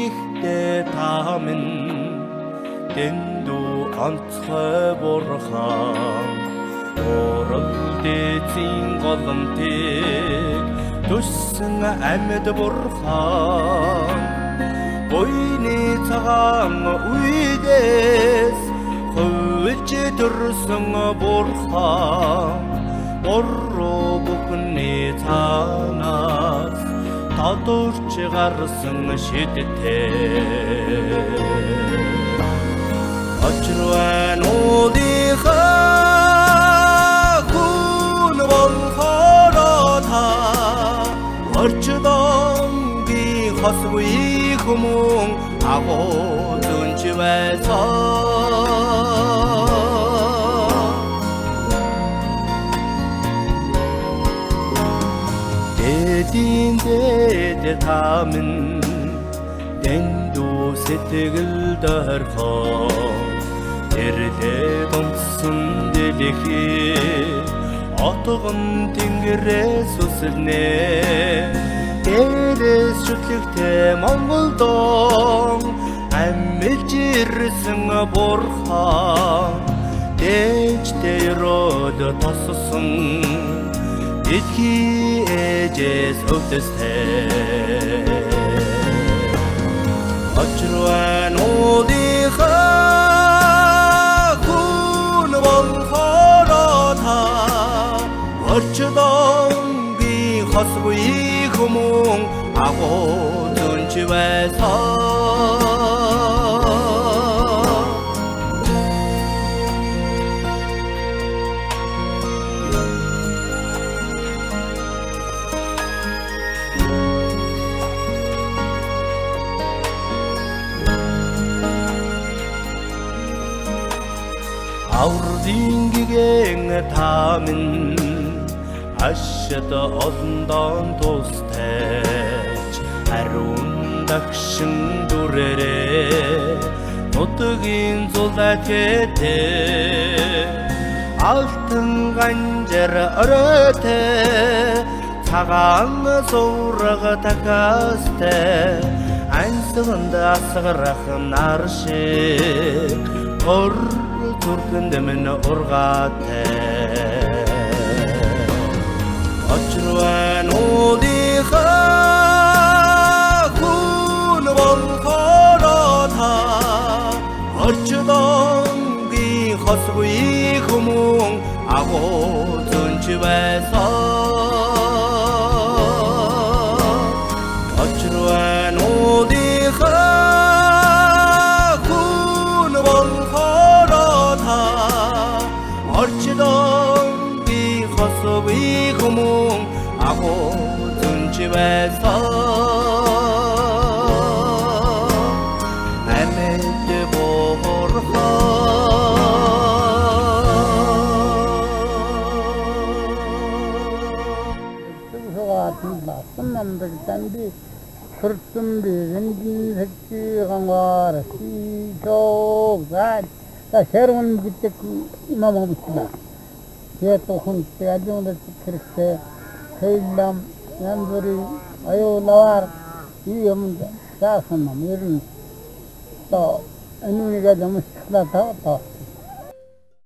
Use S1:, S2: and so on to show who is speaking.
S1: ихтэй таамын дэндүү онцгой бурхан орол дэцийн голомтыг төссөн амьд бурхан буйны цагаан үедээс хөвж төрсөн бурхан буруу бүхний цаанаас тодорч гарсан шидтэй очрван улихаа хүн болхороо орчдон би хосгүй хүмүүн агуу дүнч байсан дэдийн дэд таамын дэндүү сэтгэл дөрхөө тэрдээ томсон дэлхий отгон тэнгэрээс үсэлнэ дээрээс шүтлэгтэй Монголдон амьж ирсэн бурхан дэжтэй род тоссон дэлхий ээжээс өвдөстэй очрван улихаа хүн болхороо орчдон би хосгүй хүмүүн агуу дүнч байсан 아우르딩기갱 타민 아셔도 언던 도스테치 하룬 닥신 두레레 노뜨긴 솔다테테 алтын 간절 어르테 차가운 소라가 다가스테 안쓰건다 아스가라큰 나르시 turkundemine urgate açrvan ulihaa kun bolxoroo orchudon bi xosгүй хүмүүн агуу дүнч байсан açrvan ulihaa kun orchidon bi xosгүй хүмүүн агуу дүнч байсан амьд бурхан
S2: 남들단디 그렇든비 왠지 색지 강화라 시조가 다 새로운 그때 그 이마만 붙이나 제또 혼자 아주는데 그렇게 세일람 양들이 아유 나와 이 없는데 자선만 이런 또 애누니가 너무 시끄럽다